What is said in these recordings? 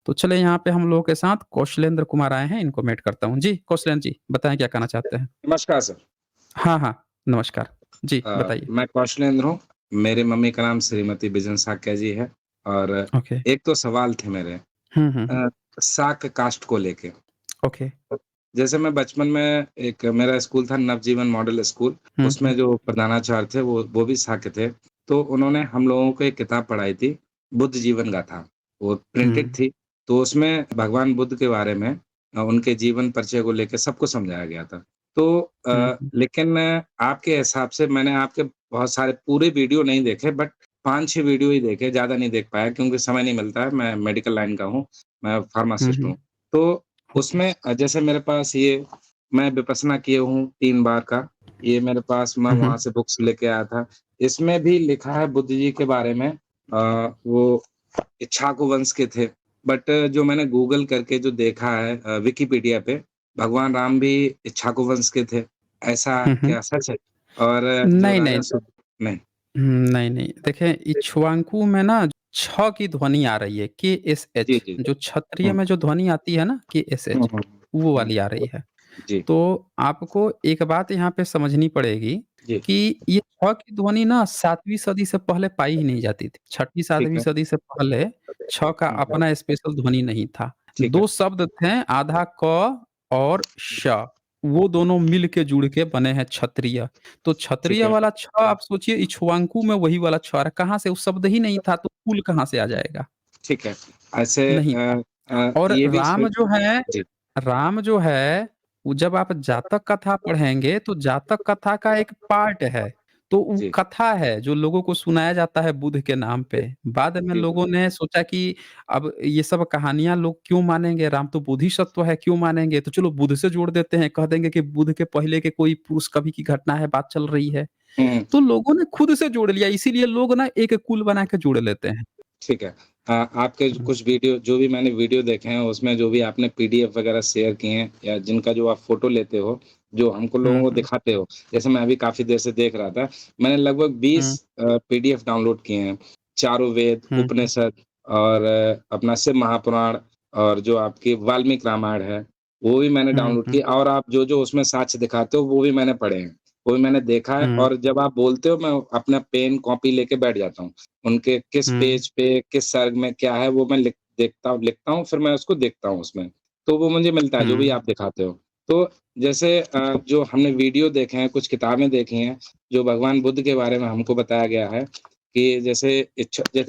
तो चलिए यहाँ पे हम लोगों के साथ कौशलेंद्र कुमार आए हैं, इनको मेट करता हूँ। जी, कौशलेंद्र जी, बताएँ क्या कहना चाहते हैं? नमस्कार सर। हाँ, हाँ, नमस्कार। जी, बताइए। मैं कौशलेंद्र हूँ। मेरी मम्मी का नाम श्रीमती बिजन साक्या जी है और ओके। एक तो सवाल थे मेरे हुँ, हुँ, हुँ। अ, शाक्त कास्ट को लेके। ओके। जैसे मैं बचपन में एक मेरा स्कूल था नवजीवन मॉडल स्कूल, हुँ, उसमें हुँ, जो प्रधानाचार्य थे वो भी शाक्त थे। तो उन्होंने हम लोगों को एक किताब पढ़ाई थी, बुद्ध जीवन गाथा। वो प्रिंटेड हुँ, थी, तो उसमें भगवान बुद्ध के बारे में उनके जीवन परिचय को लेके सब कुछ समझाया गया था। तो हुँ, हुँ, लेकिन आपके हिसाब से मैंने आपके बहुत सारे पूरे वीडियो नहीं देखे बट 5-6 वीडियो ही देखे, ज़्यादा नहीं देख पाया क्योंकि समय नहीं मिलता है, मैं मेडिकल लाइन का हूँ, मैं हुँ, फार्मासिस्ट हुँ, हूँ। तो ओके। उसमें जैसे मेरे पास ये मैं विपश्यना किए हूँ 3 बार का, ये मेरे पास मैं हुँ, वहाँ हुँ, से बुक्स लेके आया था। इसमें भी लिखा है बुद्ध जी के बारे में वो इक्ष्वाकु वंश के थे। बट जो मैंने गूगल करके जो देखा है विकिपीडिया पे, भगवान राम भी इक्ष्वाकु वंश के थे। ऐसा हुँ, हुँ। क्या सच है? और जो नहीं, राजा नहीं। नहीं, नहीं, नहीं। देखिए, इक्ष्वाकु में ना छ की ध्वनि आ रही है, जी, KSH जी, जी। जो क्षत्रिय हुँ, में जो ध्वनि आती है ना हुँ, KSH, हुँ, वो हुँ। वाली आ रही है। जी, तो आपको एक बात यहाँ पे समझनी पड़ेगी जी, कि ये छ की ध्वनि ना 7वीं सदी से पहले पाई ही नहीं जाती थी। 6वीं ठीक 7वीं है। सदी से पहले छ का हुँ, अपना स्पेशल ध्वनि नहीं था। ठीक है। 2 शब्द थे आधा क और श, वो दोनों मिल के जुड़ के बने हैं क्षत्रिय। तो ठीक क्षत्रिय है, वाला छ आप सोचिए इक्ष्वाकु में वही वाला छ आ रहा है, कहाँ से? वो शब्द ही नहीं था तो कुल कहाँ से आ जाएगा? ठीक है। ऐसे नहीं था। और ये भी सही जी, राम जो है, वो जब आप जातक कथा पढ़ेंगे तो जातक कथा का एक पार्ट है। तो वो जी, कथा है जो लोगों को सुनाया जाता है बुद्ध के नाम पे। बाद में जी, लोगों ने सोचा कि अब ये सब कहानियाँ लोग क्यों मानेंगे? राम तो बोधिसत्व है, क्यों मानेंगे? तो चलो बुद्ध से जोड़ देते हैं, कह देंगे कि बुद्ध के पहले के कोई पुरुष कवि की घटना है, बात चल रही है। हुँ, तो लोगों ने खुद से जोड़ लिया, इसीलिए लोग ना एक कुल बना के जोड़ लेते हैं। ठीक है। आपके जो हुँ, कुछ वीडियो जो भी मैंने वीडियो देखे हैं, उसमें जो भी आपने पीडीएफ वगैरह शेयर किए हैं या जिनका जो आप फ़ोटो लेते हो, जो हमको लोगों हुँ, को हुँ, दिखाते हो, जैसे मैं अभी काफ़ी देर से देख रहा था, मैंने लगभग हुँ, 20 पीडीएफ डाउनलोड किए हैं। चारों वेद, हुँ, उपनिषद और अपना शिव महापुराण और जो आपकी वाल्मीकि रामायण है, वो भी मैंने हुँ, डाउनलोड हुँ, किए और आप जो-जो उसमें साक्ष्य दिखाते हो, वो भी मैंने पढ़े हैं। वो भी मैंने देखा है हुँ, और जब आप बोलते हो, मैं अपना पेन, कॉपी लेके बैठ जाता हूँ। उनके किस हुँ, पेज पे, किस सर्ग में क्या है वो मैं लिखता हूँ, फिर मैं उसको देखता हूँ उसमें। तो वो मुझे मिलता है, जो भी हुँ, आप दिखाते हो। तो जैसे जो हमने वीडियो देखे हैं, कुछ किताबें देखी हैं, जो भगवान बुद्ध के बारे में हमको बताया गया है कि जैसे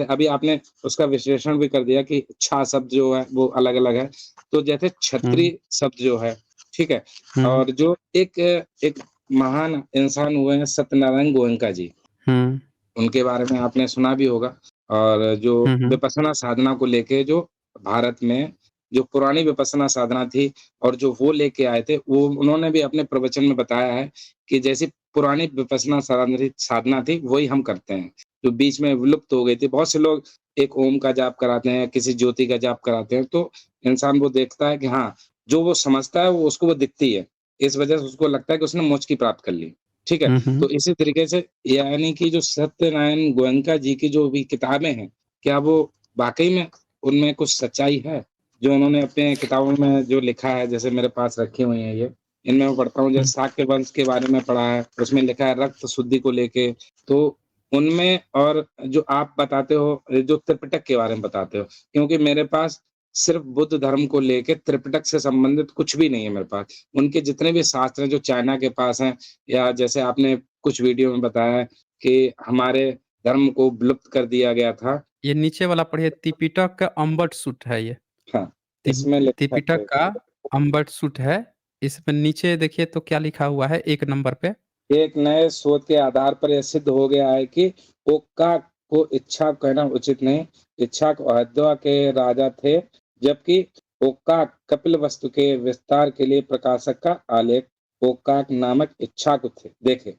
अभी आपने उसका विश्लेषण भी कर दिया कि इच्छा शब्द जो है, वो अलग-अलग है। तो जैसे हुँ, क्षत्रिय शब्द जो है, ठीक है? हुँ, और जो एक महान इंसान हुए हैं सत्यनारायण गोयनका जी। हुँ, उनके बारे में आपने सुना भी होगा और जो हुँ, हुँ, विपश्यना साधना को लेके जो भारत में जो पुरानी विपश्यना साधना थी और जो वो लेके आए थे, वो उन्होंने भी अपने प्रवचन में बताया है कि जैसी पुरानी विपश्यना साधना थी, वही हम करते हैं, जो बीच में विलुप्त हो गई थी। बहुत से लोग एक ओम का जाप कराते हैं, किसी ज्योति का जाप कराते हैं, तो इंसान वो देखता है कि हाँ, जो वो समझता है, वो उसको वो दिखती है। इस वजह से उसको लगता है कि उसने मोक्ष की प्राप्त कर ली। ठीक है? हुँ, हुँ। तो इसी तरीके से यानी कि जो सत्यनारायण गोयनका जी की जो भी किताबें हैं, क्या वो वाक़ई में उनमें कुछ सच्चाई है? जो उन्होंने अपने किताबों में जो लिखा है, जैसे मेरे पास रखी हुई हैं ये, इनमें मैं पढ़ता हूँ, जैसे शाक्य वंश के बारे में पढ़ा है, उसमें लिखा है रक्त शुद्धि को लेके, तो उनमें और जो आप बताते हो, जो त्रिपिटक के बारे में बताते हो, क्योंकि मेरे पास सिर्फ़ बुद्ध धर्म को लेके त्रिपिटक से संबंधित कुछ भी नहीं है मेरे पास। उनके जितने भी शास्त्र हैं, जो चाइना के पास हैं या जैसे आपने कुछ वीडियो में बताया कि हमारे धर्म को विलुप्त कर दिया गया था। ये नीचे वाला पढ़िए त्रिपिटक का अम्बट सूत्र है ये। हाँ, इसमें लिखा त्रिपिटक है का अम्बट सूत्र है। इसमें नीचे देखिए तो क्या लिखा हुआ है 1 नंबर पे? एक नए शोध के आधार पर यह सिद्ध हो गया है कि ओक्का को इक्ष्वाक कहना उचित नहीं। इक्ष्वाक हयग्रीव के राजा थे, जबकि ओक्का कपिलवस्तु के विस्तार के लिए प्रकाशक का आलेख ओक्काक नामक इक्ष्वाकु थे। देखें।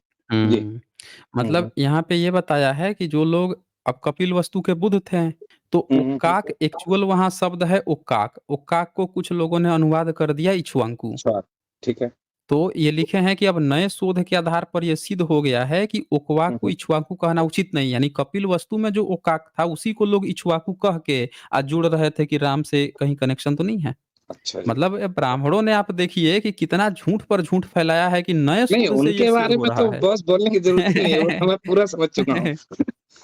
जी। हुँ। हुँ, हुँ। मतलब यहाँ पे ये बताया है कि जो लोग अब कपिलवस्तु के बुद्ध थे, तो हुँ, हुँ, हुँ। ओक्काक एक्चुअल वहाँ शब्द है ओक्काक। ओक्काक को कुछ लोगों ने अनुवाद कर दिया इक्ष्वाकु। इक्ष्वाक, ठीक है। तो ये लिखे हैं कि अब नए शोध के आधार पर ये सिद्ध हो गया है कि ओकवा हुँ, को हुँ। इक्ष्वाकु कहना उचित नहीं है। यानी कपिल वस्तु में जो ओकाक था उसी को लोग इक्ष्वाकु कह के आज जुड़ रहे थे कि राम से कहीं कनेक्शन तो नहीं है। अच्छा जी। मतलब ब्राह्मणों ने आप देखिए कि कितना झूठ पर झूठ फैलाया है कि नए नहीं, शोध से ये उनके सिद्ध बारे हो में रहा तो है। बॉस बोलने की ज़रूरत ही नहीं है, वो तो मैं पूरा समझ चुका हूँ।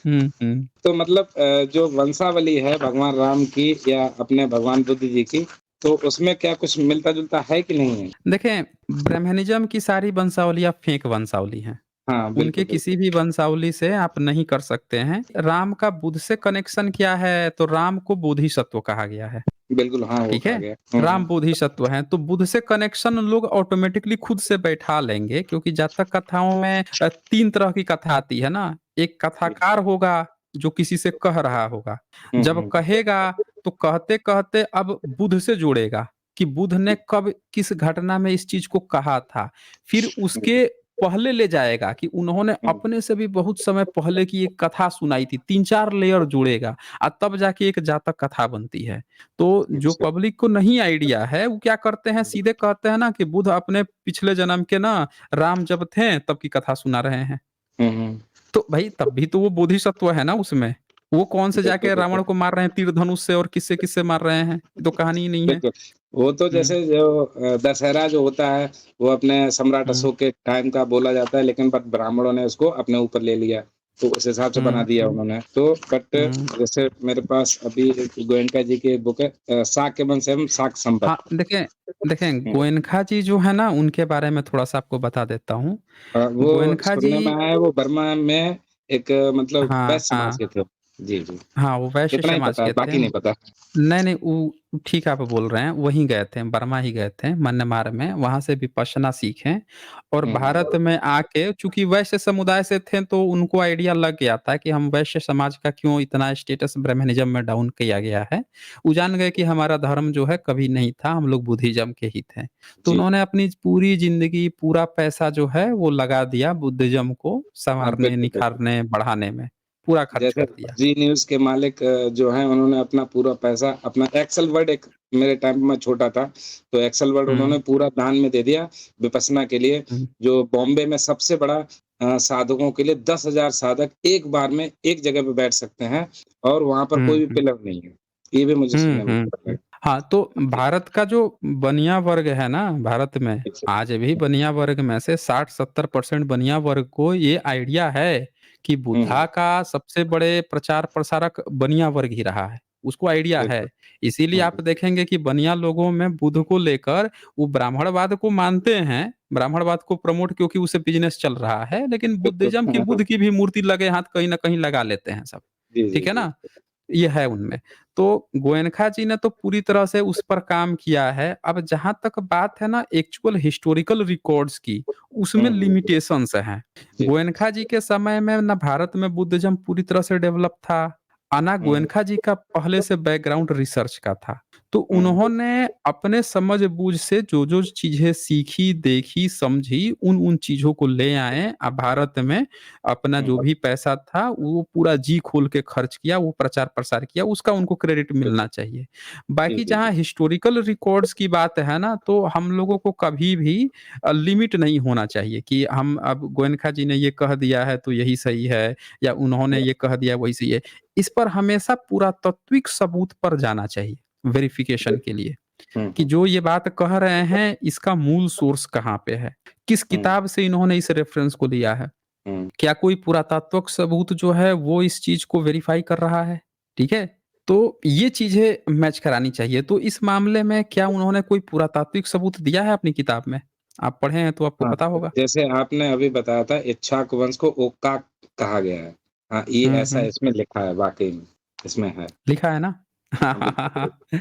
हुँ, हुँ। तो मतलब जो वंशावली है भगवान राम की या अपने भगवान बुद्ध जी की, तो उसमें क्या कुछ मिलता-जुलता है कि नहीं है? देखें, ब्रह्मनिज़्म की सारी वंशावलियाँ फेक वंशावली हैं। हाँ, उनके बिल्कुल, किसी बिल्कुल। भी वंशावली से आप नहीं कर सकते हैं। राम का बुद्ध से कनेक्शन क्या है? तो राम को बोधिसत्व कहा गया है। बिल्कुल, हाँ, वो ठीक कहा है? गया। हुँ, राम हुँ। बोधिसत्व हैं, तो बुद्ध से कनेक्शन लोग ऑटोमैटिकली खुद से बैठा लेंगे क्योंकि जातक कथाओं में 3 तरह की कथा आती है ना, एक जी। कथाकार होगा, जो किसी से कह रहा होगा। हुँ, जब हुँ। कहेगा, तो कहते-कहते अब बुद्ध से जोड़ेगा कि बुद्ध ने जी, कब किस घटना में इस चीज़ को कहा था। फिर जी। उसके पहले ले जाएगा कि उन्होंने हुँ, अपने से भी बहुत समय पहले की एक कथा सुनाई थी, 3-4 लेयर जोड़ेगा तब जाके एक जातक कथा बनती है। तो जो अच्छा। पब्लिक को नहीं आइडिया है वो क्या करते हैं सीधे कहते हैं ना कि बुद्ध अपने पिछले जन्म के ना राम जब थे तब की कथा सुना रहे हैं। हुँ, हुँ। तो भाई तब भी तो वो बोधिसत्व है ना उसमें। वो कौन से बिल्कुल, जाके बिल्कुल। रावण को मार रहे हैं तीर धनुष से और किससे-किससे मार रहे हैं। ये तो कहानी ही नहीं है। बिल्कुल। वो तो हुँ, जैसे जो दशहरा जो होता है, वो अपने सम्राट हुँ, अशोक के टाइम का बोला जाता है, लेकिन बट ब्राह्मणों ने उसको अपने ऊपर ले लिया, तो उस हिसाब से बना हुँ, दिया हुँ, उन्होंने। तो बट हुँ। जैसे मेरे पास अभी एक गोयनका जी की एक बुक है शाक्य वंश एवं शाक्य हाँ, संपत्ति। देखें देखें हुँ। गोएनखा जी जो है ना उनके बारे में थोड़ा-सा आपको बता देता हूँ। वो गोएनखा जी सुनने में आया है वो बर्मा में एक मतलब हाँ, वैश्य समाज हाँ। के थे। जी, जी। हाँ, वो वैश्य इतना ही समाज पता है, के थे। बाकी नहीं पता। नहीं, नहीं, वो ठीक आप बोल रहे हैं, वहीं गए थे, बर्मा ही गए थे, म्यांमार में, वहाँ से विपश्यना सीखे और हुँ, भारत हुँ। में आके चूँकि वैश्य समुदाय से थे, तो उनको आइडिया लग गया था कि हम वैश्य समाज का क्यों इतना स्टेटस ब्राह्मणिज़्म में डाउन किया गया है। वो जान गए कि हमारा धर्म जो है कभी नहीं था, हम लोग बुद्धिज़्म के ही थे। तो जी। उन्होंने अपनी पूरी ज़िंदगी, पूरा पैसा जो है, वो लगा दिया बुद्धिज़्म को हाँ, सँवारने, बिल्कुल, बिल्कुल। निखारने, बढ़ाने में, पूरा खर्च जैसे कर दिया। जी न्यूज़ के मालिक जो हैं उन्होंने अपना पूरा पैसा अपना एक्सेल वर्ड एक मेरे टाइम में छोटा था, तो एक्सेल वर्ड हुँ, उन्होंने पूरा दान में दे दिया विपश्यना के लिए, हुँ, जो बॉम्बे में सबसे बड़ा साधकों के लिए 10,000 साधक एक बार में एक जगह पे बैठ सकते हैं और वहाँ पर हुँ, कोई भी हुँ। पिलर नहीं है। ये भी मुझे हुँ, सुनने में हुँ, पता हुँ। है। हाँ, तो जी, भारत का जो बनिया वर्ग है ना, भारत में, जी, आज भी बनिया वर्ग में से 60-70% बनिया वर्ग को ये आइडिया है कि हुँ, बुद्धा का सबसे बड़े प्रचार-प्रसारक बनिया वर्ग ही रहा है। उसको आइडिया बिल्कुल। है। इसीलिए हुँ, आप हुँ, देखेंगे कि बनिया लोगों में बुद्ध को लेकर वो ब्राह्मणवाद को मानते हैं, ब्राह्मणवाद को प्रमोट क्योंकि उससे बिज़नेस चल रहा है, लेकिन बिल्कुल। बुद्धिज़्म की हाँ, हाँ। बुद्ध की भी मूर्ति लगे हाथ कहीं न कहीं लगा लेते हैं सब। जी, जी, ठीक है जी। ना? ये है उनमें। तो गोएनखा जी ने तो पूरी तरह से उस पर काम किया है। अब जहाँ तक बात है ना एक्चुअल हिस्टोरिकल रिकॉर्ड्स की, उसमें हुँ, हुँ। लिमिटेशंस हैं। जी। गोएनखा जी के समय में ना भारत में बुद्धिज़्म पूरी तरह से डेवलप था, ना हुँ, गोएनखा जी का पहले से बैकग्राउंड रिसर्च का था। तो हुँ, उन्होंने अपने समझ-बूझ से जो-जो चीज़ें सीखी, देखी, समझी, उन-उन चीज़ों को ले आए भारत में अपना जो हुँ। भी पैसा था वो पूरा जी खोल के खर्च किया, वो प्रचार-प्रसार किया, उसका उनको क्रेडिट मिलना बिल्कुल। चाहिए। जी, बाकी जी, जी। जहाँ हिस्टोरिकल रिकॉर्ड्स की बात है ना, तो हम लोगों को कभी भी लिमिट नहीं होना चाहिए कि हम अब गोएनखा जी ने ये कह दिया है तो यही सही है या उन्होंने ये कह दिया वही सही है। इस पर हमेशा पुरातात्विक सबूत पर जाना चाहिए, वेरिफिकेशन के बिल्कुल। लिए। हुँ, कि हुँ, जो ये बात कह रहे हैं इसका मूल सोर्स कहाँ पे है? किस हुँ, किताब से इन्होंने इस रेफ़रेंस को लिया है? हुँ। क्या कोई पुरातात्वक सबूत जो है वो इस चीज़ को वेरीफ़ाई कर रहा है? ठीक है? तो ये चीज़ें मैच करानी चाहिए। तो इस मामले में क्या उन्होंने कोई पुरातात्विक सबूत दिया है अपनी किताब में? आप पढ़े हैं तो आपको हाँ, पता होगा। जैसे आपने अभी बताया था इक्ष्वाक वंश को ओक्काक कहा गया है। हाँ, ये हुँ, ऐसा हुँ। इसमें लिखा है वाक़ई में, इसमें है। लिखा है ना? हाँ, बिल्कुल, बिल्कुल।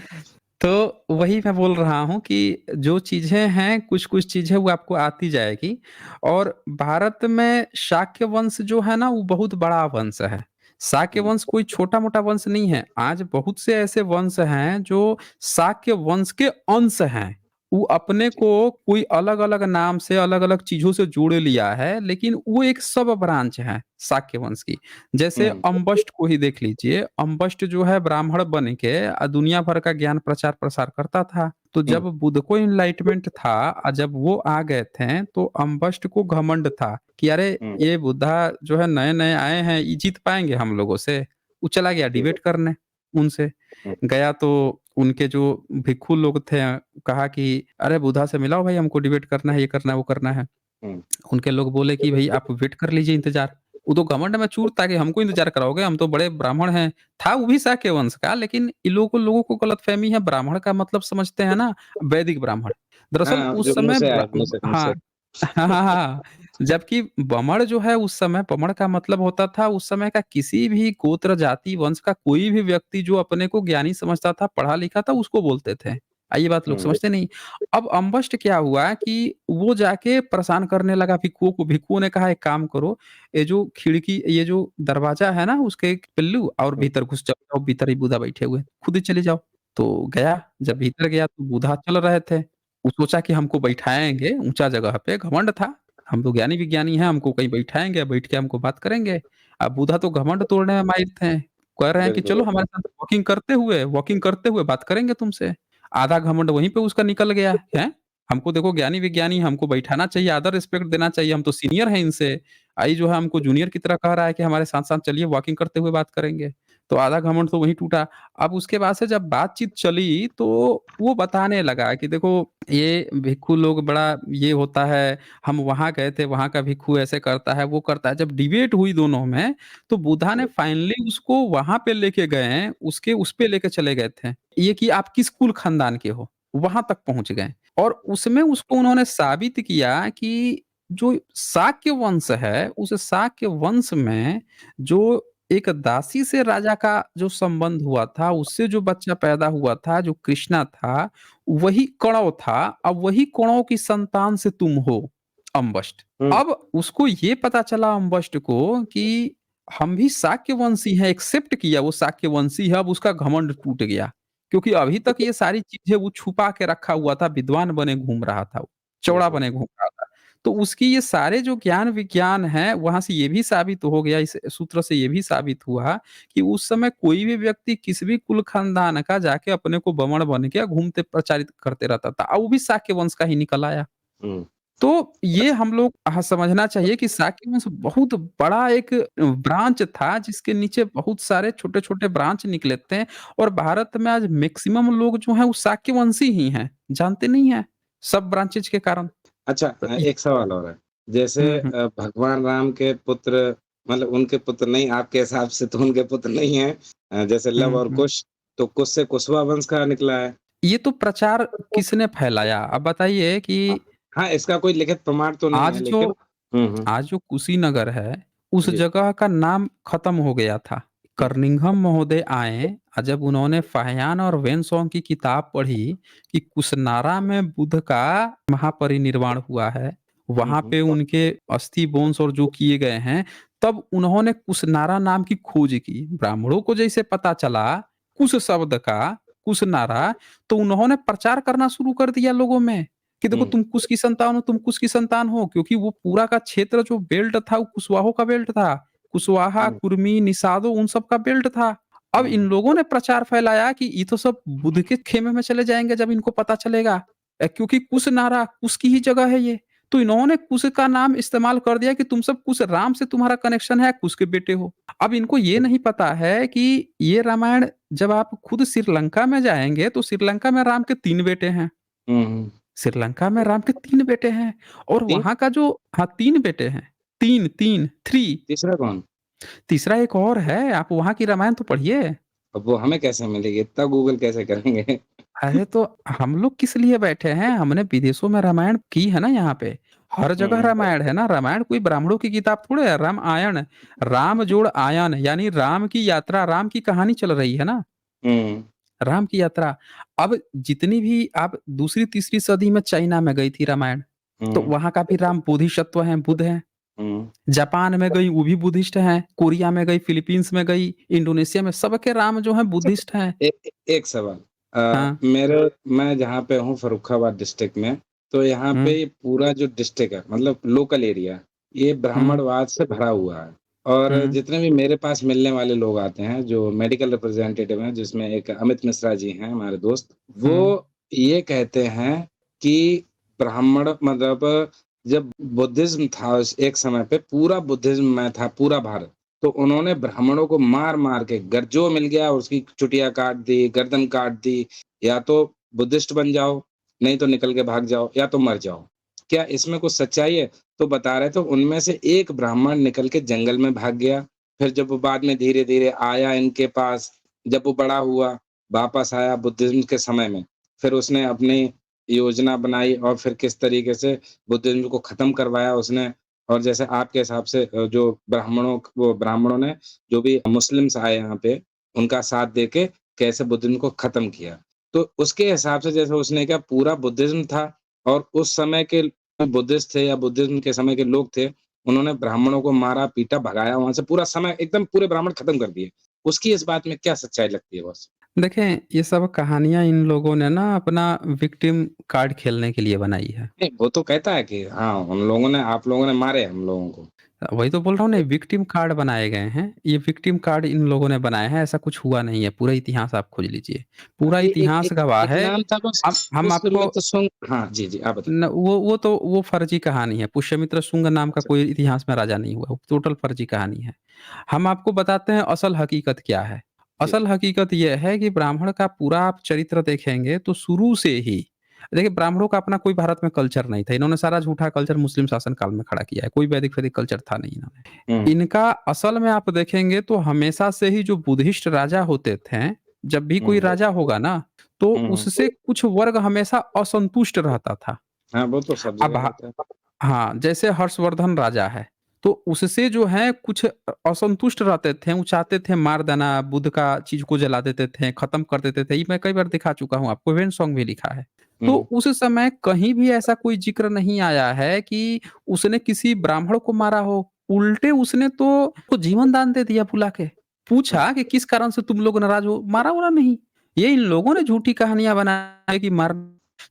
तो वही मैं बोल रहा हूँ कि जो चीज़ें हैं, कुछ-कुछ चीज़ें वो आपको आती जाएगी और भारत में शाक्य वंश जो है ना, वो बहुत बड़ा वंश है। शाक्य हुँ, वंश कोई छोटा-मोटा वंश नहीं है। आज बहुत से ऐसे वंश हैं, जो शाक्य वंश के अंश हैं वो अपने जी। को कोई अलग-अलग नाम से, अलग-अलग चीज़ों से जोड़ लिया है, लेकिन वो एक सब ब्रांच है शाक्य वंश की। जैसे हुँ, अम्बष्ट को ही देख लीजिए, अम्बष्ट जो है ब्राह्मण बन के दुनिया भर का ज्ञान प्रचार-प्रसार करता था। तो हुँ, जब बुद्ध को एनलाइटमेंट था जब वो आ गए थे, तो अम्बष्ट को घमंड था कि अरे! हुँ, ये बुद्धा जो है नए-नए आए हैं, ये जीत पाएँगे हम लोगों से? वो चला गया जी, डिबेट करने उनसे। हुँ, गया तो उनके जो भिक्षु लोग थे, कहा कि अरे बुद्धा से मिलाओ भाई, हमको डिबेट करना है, ये करना है, वो करना है। हुँ, उनके लोग बोले कि भई आप वेट कर लीजिए इंतज़ार। वो तो घमंड में चूर था कि हमको इंतज़ार कराओगे, हम तो बड़े ब्राह्मण हैं। था वो भी शाक्य वंश का, लेकिन इन लोगों को गलतफ़हमी है, ब्राह्मण का मतलब समझते हैं ना वैदिक ब्राह्मण। दरअसल हाँ, उस जो मुँह समय से आए, ब्रा मुँह हाँ। से। हाँ, हाँ, हाँ। जबकि बमण जो है उस समय, बमण का मतलब होता था उस समय का किसी भी गोत्र, जाति, वंश का कोई भी व्यक्ति जो अपने को ज्ञानी समझता था, पढ़ा-लिखा था, उसको बोलते थे। ये बात लोग हुँ, समझते नहीं। अब अम्बष्ट क्या हुआ कि वो जाके परेशान करने लगा भिक्षुओं को। भिक्षुओं ने कहा एक काम करो, ये जो दरवाज़ा है ना उसके एक पिल्लू और हुँ, भीतर घुस जाओ, भीतर ही बूढ़ा बैठे हुए हैं, खुद ही चले जाओ। तो गया, जब भीतर गया तो बूढ़ा चल रहे थे। वो सोचा कि हमको बैठाएँगे ऊँचा जगह पे, घमंड था। हम तो ज्ञानी-विज्ञानी हैं, हमको कहीं बैठाएँगे, बैठ के हमको बात करेंगे। अब बूढ़ा तो घमंड तोड़ने में माहिर थे। कह रहे हैं कि बिल्कुल। चलो हमारे साथ वॉकिंग करते हुए बात करेंगे तुमसे। आधा घमंड वहीं पे उसका निकल गया, हैं? हमको देखो ज्ञानी-विज्ञानी, हमको बैठाना चाहिए, आदर रिस्पेक्ट देना चाहिए, हम तो सीनियर हैं इनसे। ये जो है हमको जूनियर की तरह कह रहा है कि हमारे साथ-साथ चलिए वॉकिंग करते हुए बात करेंगे। तो आधा घमंड तो वहीं टूटा। अब उसके बाद से जब बातचीत चली तो वो बताने लगा कि देखो ये भिक्षु लोग बड़ा ये होता है, हम वहाँ गए थे, वहाँ का भिक्षु ऐसे करता है, वो करता है। जब डिबेट हुई दोनों में, तो बुद्धा ने फाइनली उसको वहाँ पे लेके गए, उसके उस पे लेके चले गए थे। ये कि आप किस कुल खानदान के हो, वहाँ तक पहुँच गए। और उसमें उसको उन्होंने साबित किया कि जो शाक्य वंश है, उस शाक्य वंश में जो एक दासी से राजा का जो संबंध हुआ था, उससे जो बच्चा पैदा हुआ था, जो कृष्णा था, वही कणव था। अब वही कणव की संतान से तुम हो, अम्बष्ट। हुँ, अब उसको ये पता चला अम्बष्ट को कि हम भी शाक्यवंशी हैं, एक्सेप्ट किया वो शाक्यवंशी है, अब उसका घमंड टूट गया। क्योंकि अभी तक ये सारी चीज़ें वो छुपा के रखा हुआ था, विद्वान बने घूम रहा था वो, हुँ, चौड़ा हुँ, बने घूम रहा था। तो उसकी ये सारे जो ज्ञान-विज्ञान हैं, वहाँ से ये भी साबित हो गया, इस सूत्र से ये भी साबित हुआ कि उस समय कोई भी व्यक्ति किसी भी कुल खानदान का जाके अपने को बमण बन के घूमते प्रचारित करते रहता था, और वो भी शाक्य वंश का ही निकल आया। हुँ। तो ये हम लोग समझना चाहिए कि शाक्य वंश बहुत बड़ा एक ब्रांच था, जिसके नीचे बहुत सारे छोटे-छोटे ब्रांच निकले थे, और भारत में आज मैक्सिमम लोग जो हैं वो शाक्य वंशी ही हैं, जानते नहीं हैं, सब ब्रांचेज़ के कारण। अच्छा, तो इ एक सवाल और है। जैसे हुँ, हुँ। भगवान राम के पुत्र, मतलब उनके पुत्र नहीं, आपके हिसाब से तो उनके पुत्र नहीं हैं। जैसे लव हुँ, और हुँ। कुश, तो कुश से कुशवा वंश का निकला है। ये तो प्रचार किसने फैलाया? अब बताइए हाँ, कि हाँ, इसका कोई लिखित प्रमाण तो नहीं है, आज जो लेकिन हुँ, हुँ। आज जो कुशीनगर है, उस जी। जगह का नाम खत्म हो गया था। कर्निघन महोदय आए, जब उन्होंने फाहियान और वेनसॉन्ग की किताब पढ़ी कि कुशनारा में बुद्ध का महापरिनिर्वाण हुआ है, हुँ, वहाँ हुँ। पे उनके अस्थि बोन्स और जो किए गए हैं, तब उन्होंने कुशनारा नाम की खोज की। ब्राह्मणों को जैसे पता चला कुश शब्द का, कुशनारा, तो उन्होंने प्रचार करना शुरू कर दिया लोगों में। कि देखो हुँ, तुम कुश की संतान हो, तुम कुश की संतान हो, क्योंकि वो पूरा का क्षेत्र जो बेल्ट था वो कुशवाहों का बेल्ट था। कुशवाहा, हुँ, कुर्मी, निषादो उन सब का बेल्ट था। अब इन हुँ, लोगों ने प्रचार फैलाया कि ये तो सब बुद्ध के खेमे में चले जाएँगे जब इनको पता चलेगा। क्योंकि कुश नारा, कुश की ही जगह है ये। तो इन्होंने कुश का नाम इस्तेमाल कर दिया कि तुम सब कुश, राम से तुम्हारा कनेक्शन है, कुश के बेटे हो। अब इनको ये नहीं पता है कि ये रामायण जब आप खुद श्रीलंका में जाएँगे तो श्रीलंका में राम के 3 बेटे हैं। हुँ, हुँ। श्रीलंका में राम के 3 बेटे हैं, और 3 वहाँ का जो हाँ, 3 बेटे हैं। 3 3 तीसरा कौन? तीसरा एक और है, आप वहाँ की रामायण तो पढ़िए। अब वो हमें कैसे मिलेगी? इतना गूगल कैसे करेंगे? अरे तो हम लोग किस लिए बैठे हैं? हमने विदेशों में रामायण की है ना यहाँ पे। हर जगह हुँ, रामायण है ना, रामायण कोई ब्राह्मणों की किताब थोड़े है, रामायण, राम जोड़ आयन यानी राम की यात्रा, राम की कहानी चल रही है ना, हुँ, राम की यात्रा। अब जितनी भी आप दूसरी-तीसरी सदी में चाइना में गई थी रामायण, तो हुँ, वहाँ का भी राम बोधिसत्व हैं, बुद्ध हैं। हुँ। जापान में गई वो भी बुद्धिस्ट हैं, कोरिया में गई, फिलीपींस में गई, इंडोनेशिया में, सबके राम जो हैं अच्छा, बुद्धिस्ट हैं। ए ए एक सवाल। हाँ, मैं जहाँ पे हूँ फर्रुखाबाद डिस्ट्रिक्ट में, तो यहाँ हुँ, पे पूरा जो डिस्ट्रिक्ट है मतलब लोकल एरिया, ये हुँ, ब्राह्मणवाद से भरा हुआ है। और हुँ, जितने भी मेरे पास मिलने वाले लोग आते हैं, जो मेडिकल रिप्रेजेंटेटिव हैं, जिसमें एक अमित मिश्रा जी हैं हमारे दोस्त, हुँ, वो ये कहते हैं कि ब्राह्मण मतलब जब बुद्धिज़्म था एक समय पे पूरा बुद्धिज़्म में था पूरा भारत, तो उन्होंने ब्राह्मणों को मार-मार के जो मिल गया उसकी चुटिया काट दी, गर्दन काट दी, या तो बुद्धिस्ट बन जाओ, नहीं तो निकल के भाग जाओ या तो मर जाओ। क्या इसमें कुछ सच्चाई है? तो बता रहे थे उनमें से एक ब्राह्मण निकल के जंगल में भाग गया, फिर जब वो बाद में धीरे-धीरे आया इनके पास, जब वो बड़ा हुआ, वापस आया बुद्धिज़्म के समय में, फिर उसने अपनी योजना बनाई और फिर किस तरीके से बुद्धिज़्म को खत्म करवाया उसने। और जैसे आपके हिसाब से जो ब्राह्मणों ने जो भी मुस्लिम्स आए यहाँ पे, उनका साथ देके कैसे बुद्धिज़्म को खत्म किया। तो उसके हिसाब से जैसे उसने क्या पूरा बुद्धिज़्म था और उस समय के बुद्धिस्ट थे या बुद्धिज़्म के समय के लोग थे, उन्होंने ब्राह्मणों को मारा-पीटा, भगाया वहाँ से पूरा समय एकदम पूरे ब्राह्मण खत्म कर दिए। उसकी इस बात में क्या सच्चाई लगती है बॉस? देखें, ये सब कहानियाँ इन लोगों ने ना अपना विक्टिम कार्ड खेलने के लिए बनाई है। नहीं, वो तो कहता है कि हाँ, आप लोगों ने मारे हम लोगों को। वही तो बोल रहा हूँ ना, विक्टिम कार्ड बनाए गए हैं। ये विक्टिम कार्ड इन लोगों ने बनाए हैं, ऐसा कुछ हुआ नहीं है। पूरा इतिहास आप खोज लीजिए। पूरा ए एक इतिहास एक गवाह एक है। नाम था बस हम आपको पुष्यमित्र शुंग। हाँ, जी, जी, आप बताइए। न वो तो वो फर्जी कहानी है। पुष्यमित्र शुंग नाम का अच्छा, कोई इतिहास में राजा नहीं हुआ। वो टोटल फर्जी कहानी है। हम आपको बताते हैं असल हकीकत क्या है। जी। असल हकीकत ये है कि ब्राह्मण का पूरा आप चरित्र देखेंगे तो शुरू से ही देखिए, ब्राह्मणों का अपना कोई भारत में कल्चर नहीं था। इन्होंने सारा झूठा कल्चर मुस्लिम शासन काल में खड़ा किया है। कोई वैदिक कल्चर था नहीं इन्होंने। हुँ, इनका असल में आप देखेंगे तो हमेशा से ही जो बुद्धिस्ट राजा होते थे, जब भी कोई हुँ, राजा होगा ना, तो हुँ, हुँ। उससे कुछ वर्ग हमेशा असंतुष्ट रहता था। हाँ, वो तो सब अब जगह रहता है। हाँ, जैसे हर्षवर्धन राजा है, तो उससे जो है कुछ असंतुष्ट रहते थे, वो चाहते थे मार देना, बुद्ध का चीज़ को जला देते थे, खत्म कर देते थे। ये मैं कई बार दिखा चुका हूँ आपको, इवेंट सॉन्ग भी लिखा है। तो हुँ, उस समय कहीं भी ऐसा कोई ज़िक्र नहीं आया है कि उसने किसी ब्राह्मण को मारा हो, उल्टे उसने तो जीवन दान दे दिया बुला के। पूछा कि किस कारण से तुम लोग नाराज़ हो? मारा-वारा नहीं। ये इन लोगों ने झूठी कहानियाँ बनाई कि मार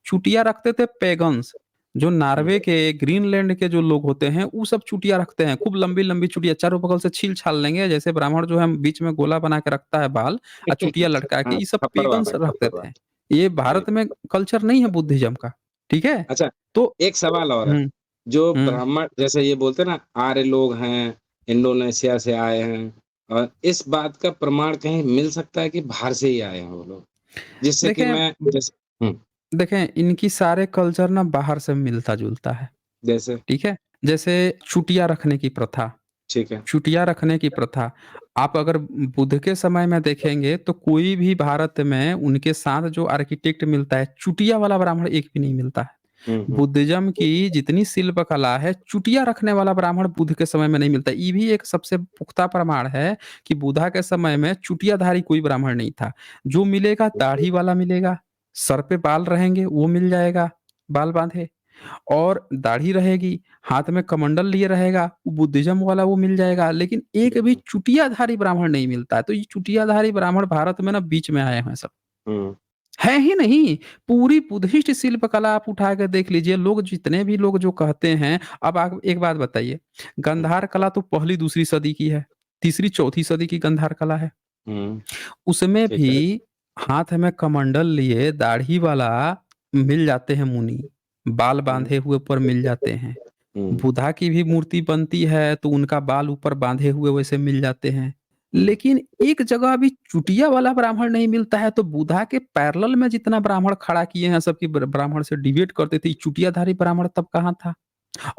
चुटिया रखते थे पैगन्स। जो हुँ, नॉर्वे के, ग्रीनलैंड के जो लोग होते हैं, वो सब चुटिया रखते हैं। खूब लंबी-लंबी चुटिया चारों बगल से छील-छाल लेंगे। जैसे ब्राह्मण जो है बीच में गोला बना के रखता है बाल चुटिया लटका के, हाँ, ये सब पेगन्स खप्परवाद, रखते थे। खप्परवाद। ये जी। भारत में कल्चर नहीं है बुद्धिज़्म का, ठीक है? अच्छा, तो एक सवाल और है। हुँ, जो हुँ। ब्राह्मण जैसे ये बोलते हैं ना आर्य लोग हैं, इंडोनेशिया से आए हैं और इस बात का प्रमाण कहीं मिल सकता है कि बाहर से ही आए हैं वो लोग? जिससे कि देखें मैं जैसे हुँ, देखें, इनकी सारे कल्चर ना बाहर से मिलता-जुलता है, जैसे ठीक है? जैसे चुटिया रखने की प्रथा। ठीक है। चुटिया रखने की प्रथा। आप अगर बुद्ध के समय में देखेंगे तो कोई भी भारत में उनके साथ जो आर्किटेक्ट मिलता है, चुटिया वाला ब्राह्मण एक भी नहीं मिलता है। हुँ, हुँ, बुद्धिज़्म की जितनी शिल्प कला है, चुटिया रखने वाला ब्राह्मण बुद्ध के समय में नहीं मिलता। ये भी एक सबसे पुख्ता प्रमाण है कि बुद्धा के समय में चुटियाधारी कोई ब्राह्मण नहीं था। जो मिलेगा दाढ़ी वाला मिलेगा, सर पे बाल रहेंगे वो मिल जाएगा, बाल बाँधे। और दाढ़ी रहेगी, हाथ में कमंडल लिए रहेगा, बुद्धिज़्म वाला वो मिल जाएगा, लेकिन एक भी चुटियाधारी ब्राह्मण नहीं मिलता है। तो ये चुटियाधारी ब्राह्मण भारत में ना बीच में आए हैं सब। हुँ, है ही नहीं, पूरी बुद्धिस्ट शिल्प कला आप उठा के देख लीजिए, लोग जितने भी लोग जो कहते हैं अब आप एक बात बताइए, हुँ, गांधार कला तो पहली दूसरी सदी की है, तीसरी चौथी सदी की गांधार कला है। हुँ, उसमें ठीक भी है। हाथ में कमंडल लिए दाढ़ी वाला मिल जाते हैं मुनि, बाल हुँ, बांधे हुए ऊपर मिल जाते हैं। हुँ, बुद्धा की भी मूर्ति बनती है तो उनका बाल ऊपर बांधे हुए वैसे मिल जाते हैं। हुँ, लेकिन एक जगह अभी चुटिया वाला ब्राह्मण नहीं मिलता है, तो बुद्धा के पैरेलल में जितना ब्राह्मण खड़ा किए हैं सब कि ब्राह्मण से डिबेट करते थे, चुटियाधारी ब्राह्मण तब कहाँ था?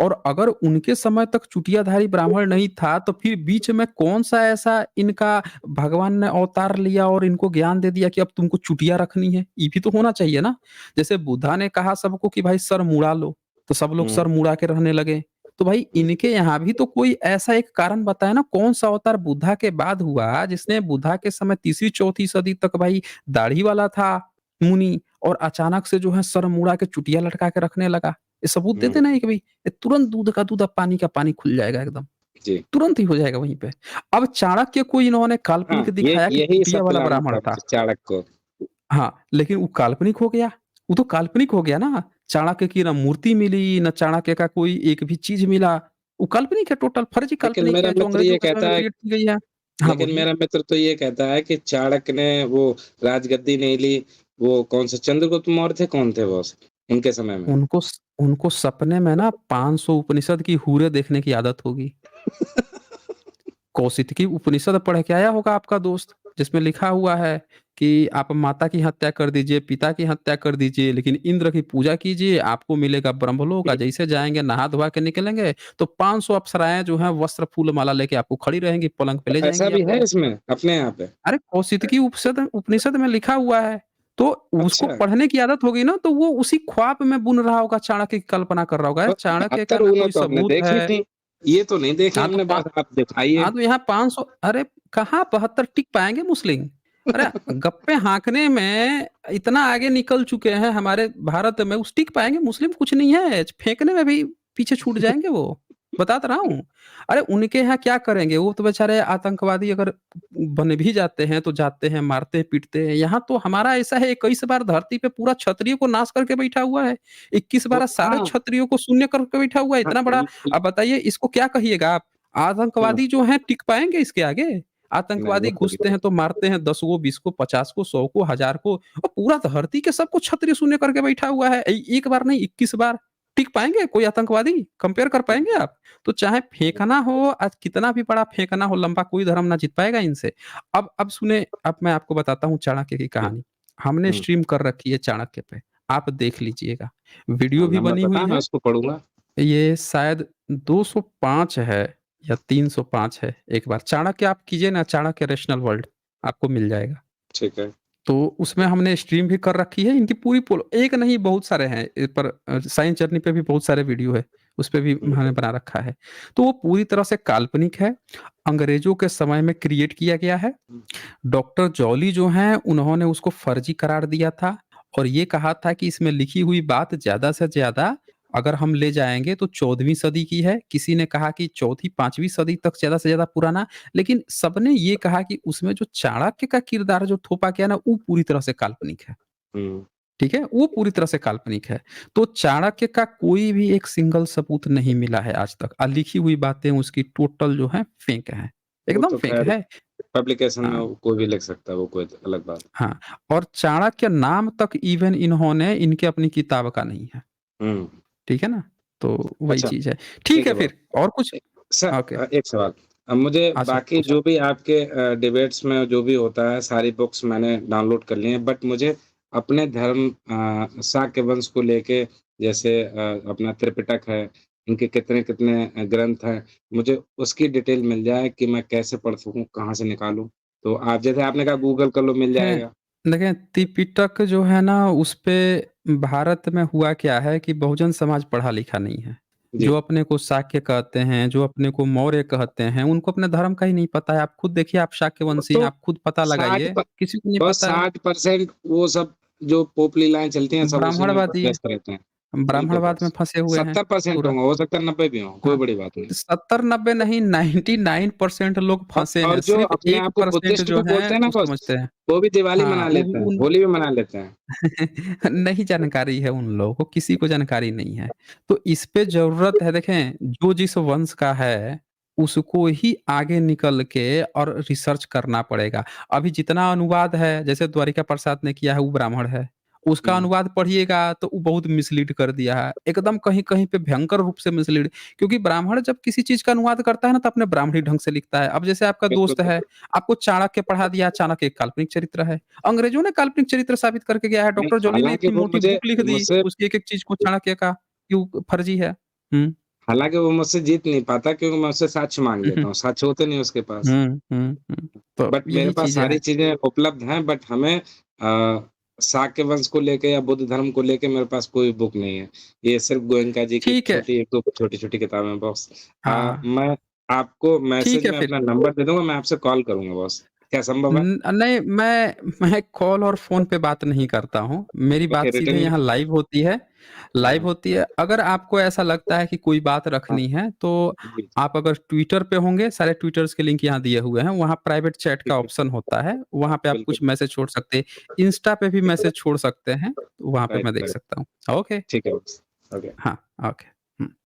और अगर उनके समय तक चुटियाधारी ब्राह्मण नहीं था, तो फिर बीच में कौन-सा ऐसा इनका भगवान ने अवतार लिया और इनको ज्ञान दे दिया कि अब तुमको चुटिया रखनी है? ये भी तो होना चाहिए ना। जैसे बुद्धा ने कहा सबको कि भाई सर मुड़ा लो, तो सब लोग हुँ, सर मुड़ा के रहने लगे। तो भाई हुँ, इनके यहाँ भी तो कोई ऐसा एक कारण बताए ना, कौन-सा अवतार बुद्धा के बाद हुआ जिसने बुद्धा के समय तीसरी चौथी सदी तक भाई दाढ़ी वाला था मुनि और अचानक से जो है सर मुड़ा के चुटिया लटका के रखने लगा। ये सबूत दे हुँ, देना एक भाई, ये तुरंत दूध का दूध, अब पानी का पानी खुल जाएगा एकदम। जी। तुरंत ही हो जाएगा वहीं पे। अब चाणक्य को इन्होंने हाँ, काल्पनिक ये दिखाया कि यही चुटिया सब पे वाला जानना ब्राह्मण था था। मुझे चाणक्य को। हाँ, लेकिन वो काल्पनिक हो गया। वो तो काल्पनिक हो गया ना। चाणक्य की ना मूर्ति मिली, ना चाणक्य का कोई एक भी चीज़ मिला। वो काल्पनिक है, टोटल फर्ज़ी लेकिन काल्पनिक मेरा है, जो मित्र अंग्रेज़ों ये के समय कहता में है क्रिएट की गई है। हाँ, लेकिन बोलिए। मेरा मित्र तो ये कहता है कि चाणक्य ने वो राजगद्दी नहीं ली, वो कौन से चंद्रगुप्त मौर्य थे, कौन थे बॉस? उनके समय में। उनको सपने में ना 500 उपनिषद की हूरें देखने की आदत होगी। कौशिकी उपनिषद पढ़ के आया होगा आपका दोस्त, जिसमें लिखा हुआ है कि आप माता की हत्या कर दीजिए, पिता की हत्या कर दीजिए, लेकिन इंद्र की पूजा कीजिए, आपको मिलेगा ब्रह्मलोक। जैसे जाएँगे नहा-धुआ के निकलेंगे, तो 500 अप्सराएँ जो हैं वस्त्र, फूल, माला लेके आपको खड़ी रहेंगी, पलंग पे तो ले ऐसा जाएँगी भी है आपको। इसमें, अपने यहाँ पे? अरे कौशिकी उपनिषद उपनिषद में लिखा हुआ है, तो उसको अच्छा, पढ़ने की आदत होगी ना, तो वो उसी ख्वाब में बुन रहा होगा, चाणक्य की कल्पना कर रहा होगा, यार और चाणक्य का 72 ना उंगलियाँ कोई तो हमने सबूत देखी है। थी। ये तो नहीं देखी हाँ, तो हमने, पा बस आप दिखाइए। हाँ, तो यहाँ 500, अरे कहाँ 72 टिक पाएँगे मुस्लिम? अरे गप्पे हाँकने में इतना आगे निकल चुके हैं हमारे भारत में, उस टिक पाएँगे मुस्लिम? कुछ नहीं है, फेंकने में भी पीछे छूट जाएँगे वो, बता तो रहा हूँ। अरे उनके यहाँ क्या करेंगे, वो तो बेचारे आतंकवादी अगर बन भी जाते हैं, तो जाते हैं, मारते-पीटते हैं। यहाँ तो हमारा ऐसा है 21 बार धरती पे पूरा क्षत्रिय को नाश करके बैठा हुआ है, 21 तो बार सारे हाँ, क्षत्रियों को शून्य करके बैठा हुआ है, हाँ, इतना बड़ा। अब बताइए इसको क्या कहिएगा आप? हाँ, आतंकवादी जो हैं टिक पाएँगे इसके आगे? नहीं वो आतंकवादी तो नहीं घुसते हैं तो देखी। मारते हैं 10 को, 20 को, 50 को, 100 को, 1000 को, और पूरा धरती के सबको छत्र शून्य करके बैठा हुआ है। एक बार नहीं 21 बार। टिक पाएँगे कोई आतंकवादी? कंपेयर कर पाएँगे आप? तो चाहे फेंकना हो, आज कितना भी बड़ा फेंकना हो लंबा, कोई धर्म ना जीत पाएगा इनसे। अब सुने, अब मैं आपको बताता हूँ चाणक्य की हुँ, कहानी। हमने हुँ, स्ट्रीम कर रखी है चाणक्य पे, आप देख लीजिएगा। वीडियो हाँ, भी नंबर बनी हुई बताएँ मैं है। उसको पढ़ूँगा। ये शायद 205 है या 305 है। एक बार चाणक्य आप कीजिए ना, चाणक्य रेशनल वर्ल्ड, आपको मिल जाएगा। ठीक है। तो उसमें हमने स्ट्रीम भी कर रखी है, इनकी पूरी पोल एक नहीं बहुत सारे हैं, पर साइंस जर्नी पे भी बहुत सारे वीडियो है, उस पे भी हुँ, मैंने बना रखा है। तो वो पूरी तरह से काल्पनिक है, अंग्रेज़ों के समय में क्रिएट किया गया है। हुँ, डॉक्टर जॉली जो हैं, उन्होंने उसको फर्जी करार दिया था और ये कहा था कि इसमें लिखी हुई बात ज़्यादा से ज़्यादा अगर हम ले जाएँगे तो 14वीं सदी की है। किसी ने कहा कि चौथी 5वीं सदी तक ज़्यादा से ज़्यादा पुराना, लेकिन सबने ये कहा कि उसमें जो चाणक्य का किरदार जो थोपा गया ना, वो पूरी तरह से काल्पनिक है। हुँ, ठीक है? वो पूरी तरह से काल्पनिक है। तो चाणक्य का कोई भी एक सिंगल सबूत नहीं मिला है आज तक। लिखी हुई बातें उसकी टोटल जो हैं फेक हैं। वो एकदम तो फेक ख़ैर है। पब्लिकेशन में हाँ। वो कोई भी लिख सकता है, वो कोई अलग बात है। हाँ, और चाणक्य नाम तक इवन इन्होंने इनके अपनी किताब का नहीं है, हुँ, ठीक है ना? तो वही अच्छा, चीज़ है। ठीक ठीक है है बॉस। फिर और कुछ? ए सर ओके, एक सवाल। अब मुझे अच्छा बाकी पूछो। जो भी आपके डिबेट्स में जो भी होता है, सारी बुक्स मैंने डाउनलोड कर ली हैं, बट मुझे अपने धर्म शाक्य वंश को लेके जैसे अपना त्रिपिटक है, इनके कितने-कितने ग्रंथ हैं, मुझे उसकी डिटेल मिल जाए कि मैं कैसे पढ़ सकूँ, कहाँ से निकालूँ? तो आप जैसे आपने कहा गूगल कर लो, मिल देखें जाएगा। देखें त्रिपिटक जो है ना, उसपे भारत में हुआ क्या है कि बहुजन समाज पढ़ा-लिखा नहीं है। जी। जो अपने को शाक्य कहते हैं, जो अपने को मौर्य कहते हैं, उनको अपने धर्म का ही नहीं पता है। आप खुद देखिए, आप शाक्यवंशी हैं, तो आप खुद पता 60 लगाइए, प किसी को नहीं बस पता है। 60% वो सब जो पोप लीलाएँ चलती हैं, सब उसी में ब्राह्मणवादी व्यस्त रहते हैं। बिल्कुल ब्राह्मणवाद में बॉस। फँसे हुए हैं 70% पूरा। होंगे, हो सकता है 90 भी हों, कोई हाँ, बड़ी बात नहीं। 70-90 नहीं, 99% लोग फँसे और हैं, जो सिर्फ़ अपने आप को 1% बुद्धिस्ट जो भी बोलते हैं हैं ना वो बॉस, समझते हैं। वो भी दिवाली हाँ, मना वो लेते हैं, उन होली भी मना लेते हैं। नहीं जानकारी है उन लोगों को, किसी को जानकारी नहीं है। तो इस पे ज़रूरत है, देखें, जो जिस वंश का है, उसको ही आगे निकल के और रिसर्च करना पड़ेगा। अभी जितना अनुवाद है, जैसे द्वारिका प्रसाद ने किया है, वो ब्राह्मण है। उसका हुँ, अनुवाद पढ़िएगा तो वो बहुत मिसलीड कर दिया है। एकदम कहीं-कहीं पे भयंकर रूप से मिसलीड, क्योंकि ब्राह्मण जब किसी चीज़ का अनुवाद करता है ना, तो अपने ब्राह्मणी ढंग से लिखता है। अब जैसे आपका बिल्कुल, दोस्त है, बिल्कुल। आपको चाणक्य पढ़ा दिया, चाणक्य एक काल्पनिक चरित्र है। अंग्रेज़ों ने काल्पनिक चरित्र साबित करके गया है। नहीं, डॉक्टर जॉली ने हालाँकि इतनी वो मोटी मुझे बुक लिख दी, मुझसे उसकी एक-एक चीज़ को चाणक्य का कि वो फर्जी है। हुँ। हालाँकि वो मुझसे जीत नहीं पाता क्योंकि मैं उससे साक्ष्य माँग हुँ, लेता हुँ। हूँ, साक्ष्य होते नहीं उसके पास। हुँ, हुँ, हुँ। तो बट मेरे यही पास चीज़ें सारी हैं। चीज़ें उपलब्ध हैं, बट हमें शाक्य वंश को लेके या बुद्ध धर्म को लेके मेरे पास कोई बुक नहीं है। ये सिर्फ़ गोएंका जी की ठीक है। छोटी 1-2 छोटी-छोटी किताबें हैं बॉस। हाँ, मैं आपको ठीक मैसेज है में फिर। अपना नंबर दे दूँगा, मैं आपसे कॉल करूँगा बॉस। क्या संभव है? नहीं, मैं कॉल और फ़ोन पे बात नहीं करता हूँ। मेरी ओके, बात सीधे रिटर्न में यहाँ लाइव होती है। लाइव हाँ, होती है। अगर आपको ऐसा लगता है कि कोई बात हाँ, रखनी है, तो जी, आप अगर ट्विटर पे होंगे, सारे ट्विटर्स के लिंक यहाँ दिए हुए हैं, वहाँ प्राइवेट चैट का ठीक है, ऑप्शन होता है, वहाँ पे आप बिल्कुल, कुछ मैसेज छोड़ सकते हैं। इंस्टा पे भी मैसेज छोड़ सकते हैं, वहाँ पे राइट, मैं देख राइट, सकता हूँ। ओके, ठीक है बॉस, ओके। हाँ, ओके। हुँ।